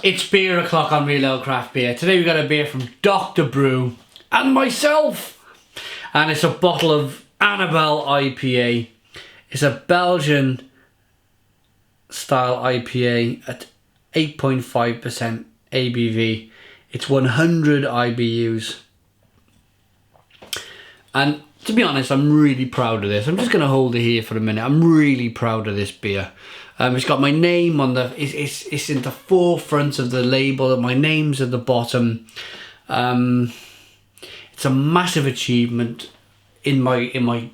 It's beer o'clock on Real Ale Craft Beer. Today we got a beer from Dr. Brew and myself. And it's a bottle of Anabelle IPA. It's a Belgian style IPA at 8.5% ABV. It's 100 IBUs. And to be honest, I'm really proud of this. I'm just going to hold it here for a minute. I'm really proud of this beer. It's got my name on the, it's in the forefront of the label. My name's at the bottom. It's a massive achievement in my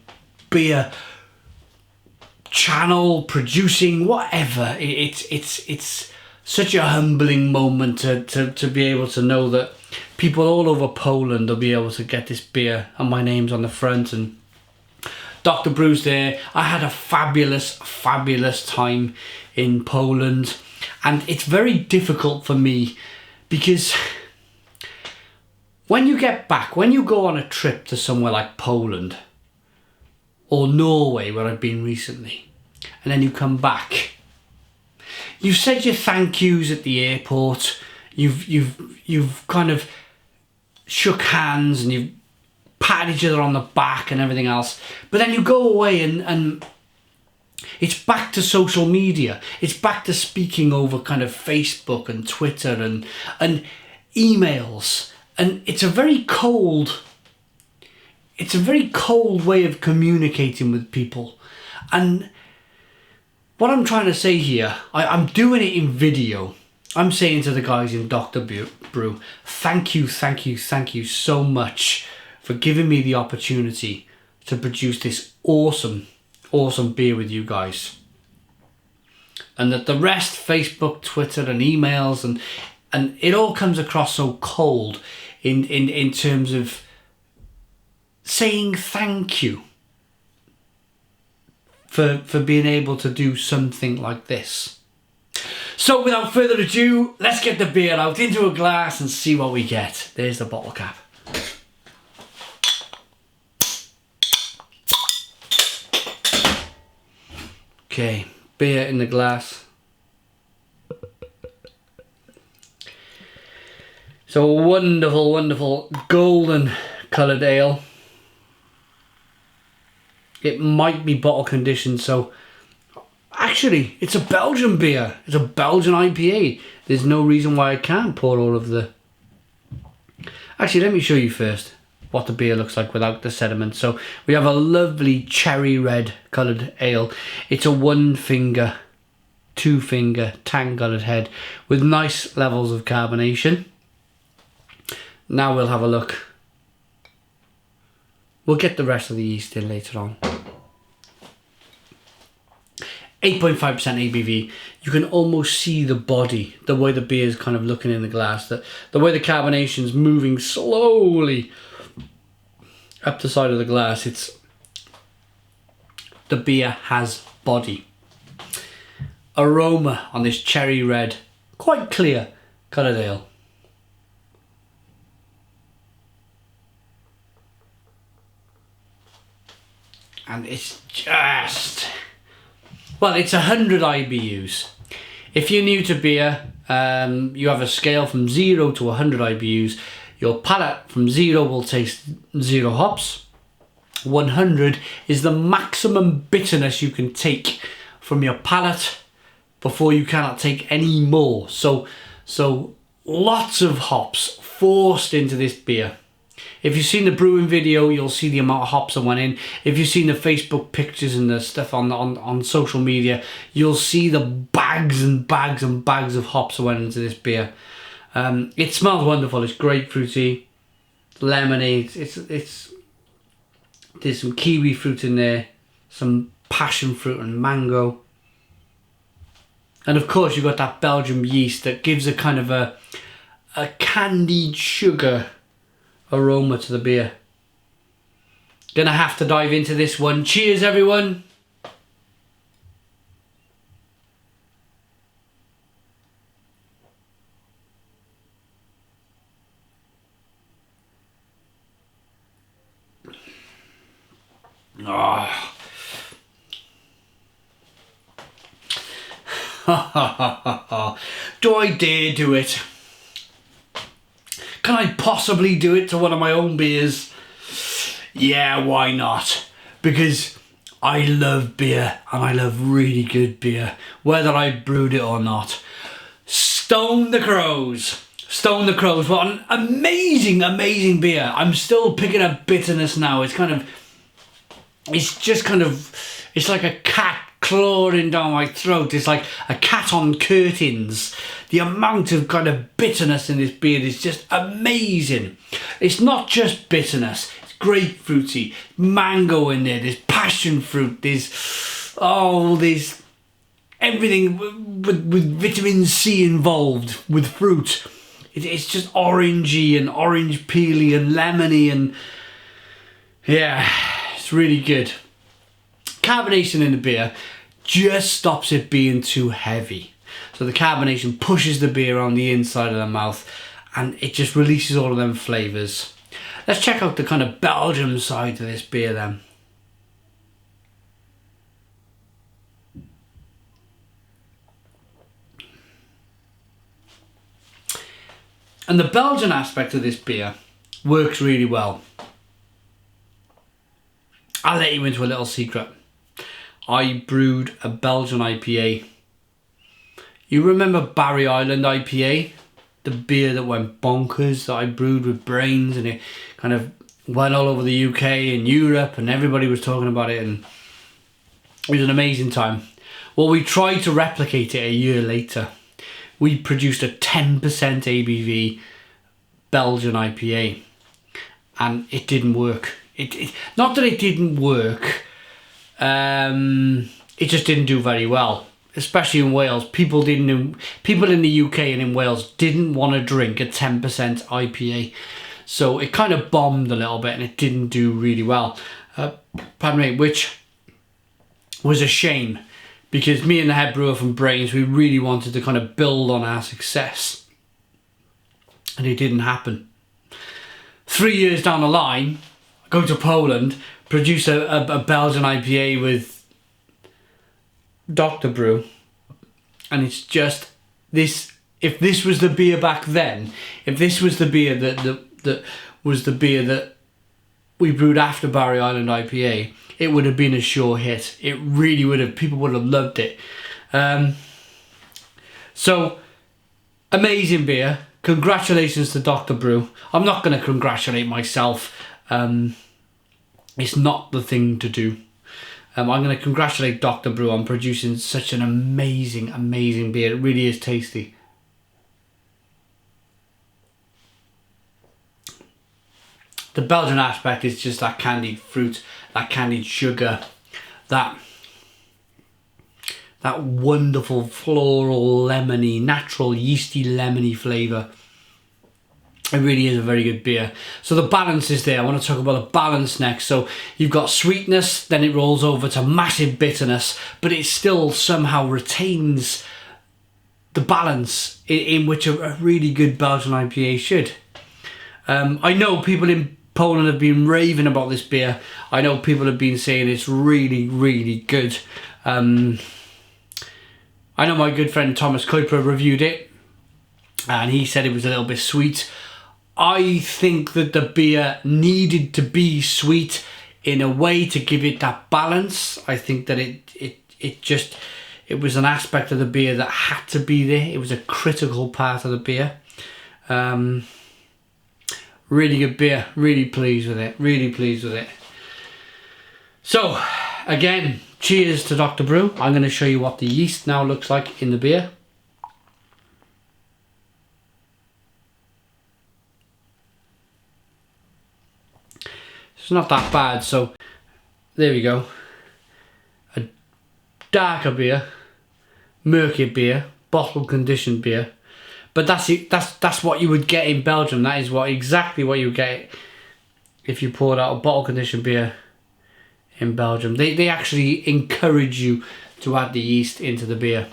beer channel, producing, whatever. It's such a humbling moment to be able to know that people all over Poland will be able to get this beer and my name's on the front, and Dr. Brew's there. I had a fabulous time in Poland, and it's very difficult for me because when you get back, when you go on a trip to somewhere like Poland or Norway, where I've been recently, and then you come back, you've said your thank yous at the airport, you've kind of shook hands and you've patted each other on the back and everything else, but then you go away and it's back to social media. It's back to speaking over kind of Facebook and Twitter and emails, and it's a very cold way of communicating with people. And what I'm trying to say here, I'm doing it in video. I'm saying to the guys in Dr. Brew, thank you so much for giving me the opportunity to produce this awesome beer with you guys. And that the rest, Facebook, Twitter and emails and it all comes across so cold in terms of saying thank you for being able to do something like this. So without further ado, let's get the beer out into a glass and see what we get. There's the bottle cap. Okay, beer in the glass. So a wonderful golden coloured ale. It might be bottle conditioned, so actually it's a Belgian beer. It's a Belgian IPA. There's no reason why I can't pour all of the... Actually, let me show you first what the beer looks like without the sediment. So we have a lovely cherry red coloured ale. It's a 1 finger, 2 finger tan coloured head with nice levels of carbonation. Now we'll have a look. We'll get the rest of the yeast in later on. 8.5% ABV. You can almost see the body, the way the beer is kind of looking in the glass, the way the carbonation's moving slowly up the side of the glass. The beer has body. Aroma on this cherry red, quite clear coloured ale. And it's just, well, it's 100 IBUs. If you're new to beer, you have a scale from 0 to 100 IBUs. Your palate from 0 will taste 0 hops. 100 is the maximum bitterness you can take from your palate before you cannot take any more. So lots of hops forced into this beer. If you've seen the brewing video, you'll see the amount of hops that went in. If you've seen the Facebook pictures and the stuff on social media, you'll see the bags and bags and bags of hops that went into this beer. It smells wonderful. It's grapefruity, lemonade. There's some kiwi fruit in there, some passion fruit and mango, and of course you've got that Belgian yeast that gives a kind of a candied sugar aroma to the beer. Gonna have to dive into this one. Cheers, everyone. Oh. Do I dare do it? Can I possibly do it to one of my own beers? Yeah, why not? Because I love beer, and I love really good beer, whether I brewed it or not. Stone the Crows. Stone the Crows. What an amazing, amazing beer. I'm still picking up bitterness now. It's like a cat clawing down my throat. It's like a cat on curtains. The amount of kind of bitterness in this beer is just amazing. It's not just bitterness. It's grapefruity, mango in there. There's passion fruit. There's everything with vitamin C involved with fruit. It's just orangey and orange peely and lemony, and yeah, it's really good. Carbonation in the beer just stops it being too heavy. So the carbonation pushes the beer on the inside of the mouth, and it just releases all of them flavours. Let's check out the kind of Belgium side of this beer then. And the Belgian aspect of this beer works really well. I'll let you into a little secret. I brewed a Belgian IPA. You remember Barry Island IPA? The beer that went bonkers, that I brewed with brains, and it kind of went all over the UK and Europe, and everybody was talking about it, and it was an amazing time. Well, we tried to replicate it a year later. We produced a 10% ABV Belgian IPA, and it didn't work. Not that it didn't work, it just didn't do very well, especially in Wales. People in the UK and in Wales didn't want to drink a 10% IPA, so it kind of bombed a little bit, and it didn't do really well. Which was a shame, because me and the head brewer from Brains, we really wanted to kind of build on our success, and it didn't happen. 3 years down the line, I go to Poland, produce a Belgian IPA with Dr. Brew, and it's just this. If this was the beer back then, if this was the beer that was the beer that we brewed after Barry Island IPA, it would have been a sure hit. It really would have. People would have loved it. So, amazing beer. Congratulations to Dr. Brew. I'm not going to congratulate myself. It's not the thing to do. I'm going to congratulate Dr. Brew on producing such an amazing, amazing beer. It really is tasty. The Belgian aspect is just that candied fruit, that candied sugar, that wonderful floral, lemony, natural yeasty lemony flavour. It really is a very good beer. So the balance is there. I want to talk about the balance next. So you've got sweetness, then it rolls over to massive bitterness, but it still somehow retains the balance in which a really good Belgian IPA should. I know people in Poland have been raving about this beer. I know people have been saying it's really, really good. I know my good friend Thomas Kuiper reviewed it, and he said it was a little bit sweet. I think that the beer needed to be sweet in a way to give it that balance. I think that it was an aspect of the beer that had to be there. It was a critical part of the beer. Really good beer. Really pleased with it. Really pleased with it. So, again, cheers to Dr. Brew. I'm going to show you what the yeast now looks like in the beer. It's not that bad, so there we go. A darker beer, murky beer, bottle conditioned beer. But that's it. That's what you would get in Belgium. That is exactly what you would get if you poured out a bottle conditioned beer in Belgium. They actually encourage you to add the yeast into the beer.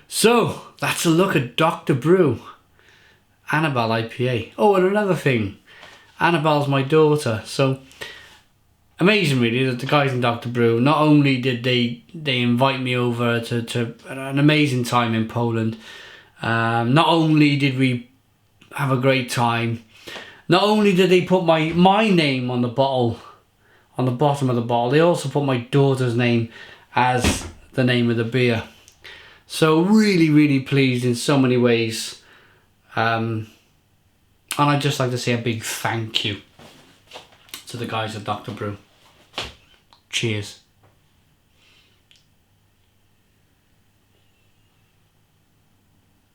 So that's a look at Dr. Brew Anabelle IPA. Oh, and another thing, Annabelle's my daughter, so amazing really that the guys in Dr. Brew, not only did they invite me over to an amazing time in Poland, not only did we have a great time, not only did they put my name on the bottle, on the bottom of the bottle, they also put my daughter's name as the name of the beer. So really, really pleased in so many ways. And I'd just like to say a big thank you to the guys at Dr. Brew. Cheers.